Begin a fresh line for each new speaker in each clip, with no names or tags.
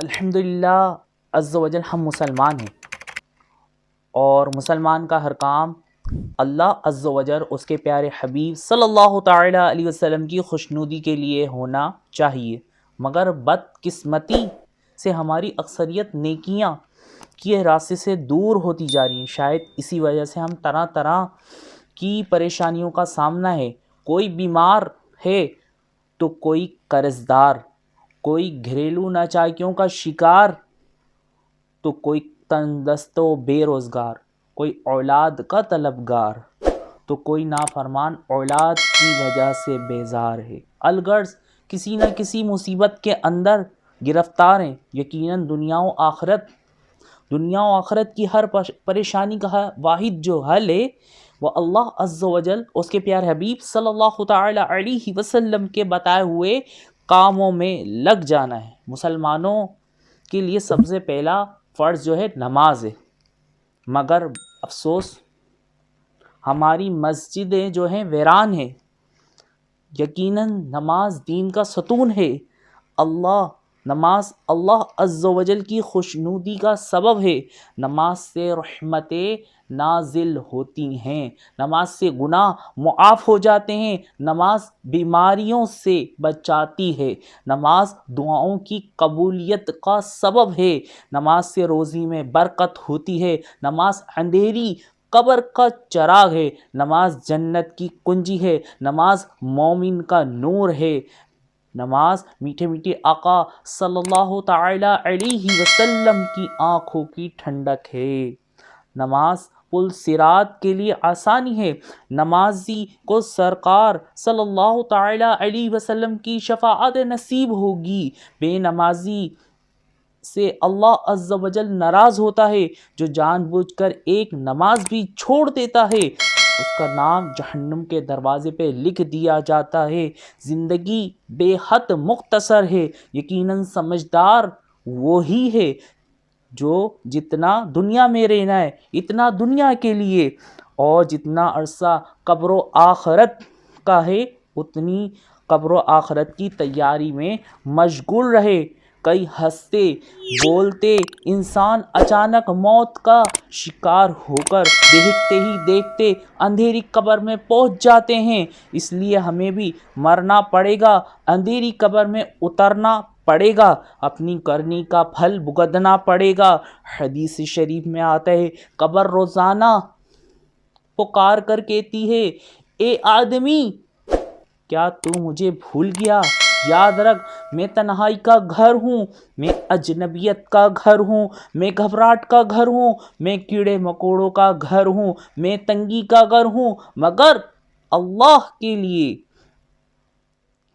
الحمدللہ عز و جل ہم مسلمان ہیں، اور مسلمان کا ہر کام اللہ عز و جل اس کے پیارے حبیب صلی اللہ تعالی علیہ وسلم کی خوشنودی کے لیے ہونا چاہیے، مگر بدقسمتی سے ہماری اکثریت نیکیاں کے راستے سے دور ہوتی جا رہی ہیں۔ شاید اسی وجہ سے ہم طرح طرح کی پریشانیوں کا سامنا ہے۔ کوئی بیمار ہے تو کوئی قرض دار، کوئی گھریلو ناچاکیوں کا شکار تو کوئی تندرست و بے روزگار، کوئی اولاد کا طلبگار تو کوئی نافرمان اولاد کی وجہ سے بیزار ہے۔ الغرض کسی نہ کسی مصیبت کے اندر گرفتار ہیں۔ یقیناً دنیا و آخرت کی ہر پریشانی کا واحد جو حل ہے وہ اللہ عز و جل اس کے پیارے حبیب صلی اللہ تعالی علیہ وسلم کے بتائے ہوئے کاموں میں لگ جانا ہے۔ مسلمانوں کے لیے سب سے پہلا فرض جو ہے نماز ہے، مگر افسوس ہماری مسجدیں جو ہیں ویران ہیں۔ یقیناً نماز دین کا ستون ہے۔ نماز اللہ عز و جل کی خوشنودی کا سبب ہے۔ نماز سے رحمتیں نازل ہوتی ہیں، نماز سے گناہ معاف ہو جاتے ہیں، نماز بیماریوں سے بچاتی ہے، نماز دعاؤں کی قبولیت کا سبب ہے، نماز سے روزی میں برکت ہوتی ہے، نماز اندھیری قبر کا چراغ ہے، نماز جنت کی کنجی ہے، نماز مومن کا نور ہے، نماز میٹھے میٹھے آقا صلی اللہ تعالی علیہ وسلم کی آنکھوں کی ٹھنڈک ہے، نماز پل صراط کے لیے آسانی ہے، نمازی کو سرکار صلی اللہ تعالی علیہ وسلم کی شفاعت نصیب ہوگی۔ بے نمازی سے اللہ عز و جل ناراض ہوتا ہے۔ جو جان بوجھ کر ایک نماز بھی چھوڑ دیتا ہے اس کا نام جہنم کے دروازے پہ لکھ دیا جاتا ہے۔ زندگی بے حد مختصر ہے۔ یقیناً سمجھدار وہی ہے جو جتنا دنیا میں رہنا ہے اتنا دنیا کے لیے، اور جتنا عرصہ قبر و آخرت کا ہے اتنی قبر و آخرت کی تیاری میں مشغول رہے۔ کئی ہنستے بولتے انسان اچانک موت کا شکار ہو کر دیکھتے ہی دیکھتے اندھیری قبر میں پہنچ جاتے ہیں۔ اس لیے ہمیں بھی مرنا پڑے گا، اندھیری قبر میں اترنا پڑے گا، اپنی کرنی کا پھل بھگتنا پڑے گا۔ حدیث شریف میں آتا ہے قبر روزانہ پکار کر کہتی ہے، اے آدمی کیا تو مجھے بھول گیا؟ یاد رکھ میں تنہائی کا گھر ہوں، میں اجنبیت کا گھر ہوں، میں گھبراہٹ کا گھر ہوں، میں کیڑے مکوڑوں کا گھر ہوں، میں تنگی کا گھر ہوں،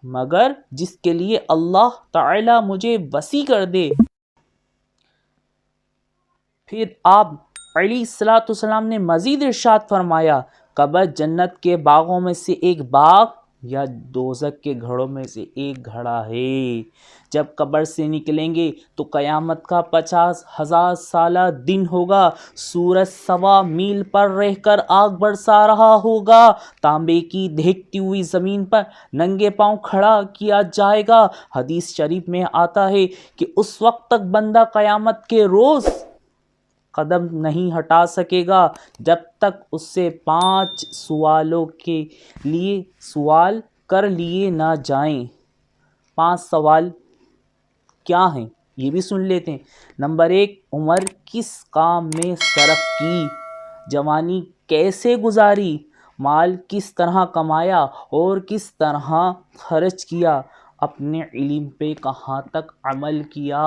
مگر جس کے لیے اللہ تعالی مجھے وسیع کر دے۔ پھر آپ علیہ الصلوۃ والسلام نے مزید ارشاد فرمایا، قبر جنت کے باغوں میں سے ایک باغ یا دوزخ کے گھڑوں میں سے ایک گھڑا ہے۔ جب قبر سے نکلیں گے تو قیامت کا 50,000 سالہ دن ہوگا۔ سورج 1.25 میل پر رہ کر آگ برسا رہا ہوگا۔ تانبے کی دہکتی ہوئی زمین پر ننگے پاؤں کھڑا کیا جائے گا۔ حدیث شریف میں آتا ہے کہ اس وقت تک بندہ قیامت کے روز قدم نہیں ہٹا سکے گا جب تک اس سے 5 سوالوں کے لیے سوال کر لیے نہ جائیں۔ 5 سوال کیا ہیں یہ بھی سن لیتے ہیں۔ نمبر 1، عمر کس کام میں صرف کی؟ جوانی کیسے گزاری؟ مال کس طرح کمایا اور کس طرح خرچ کیا؟ اپنے علم پہ کہاں تک عمل کیا؟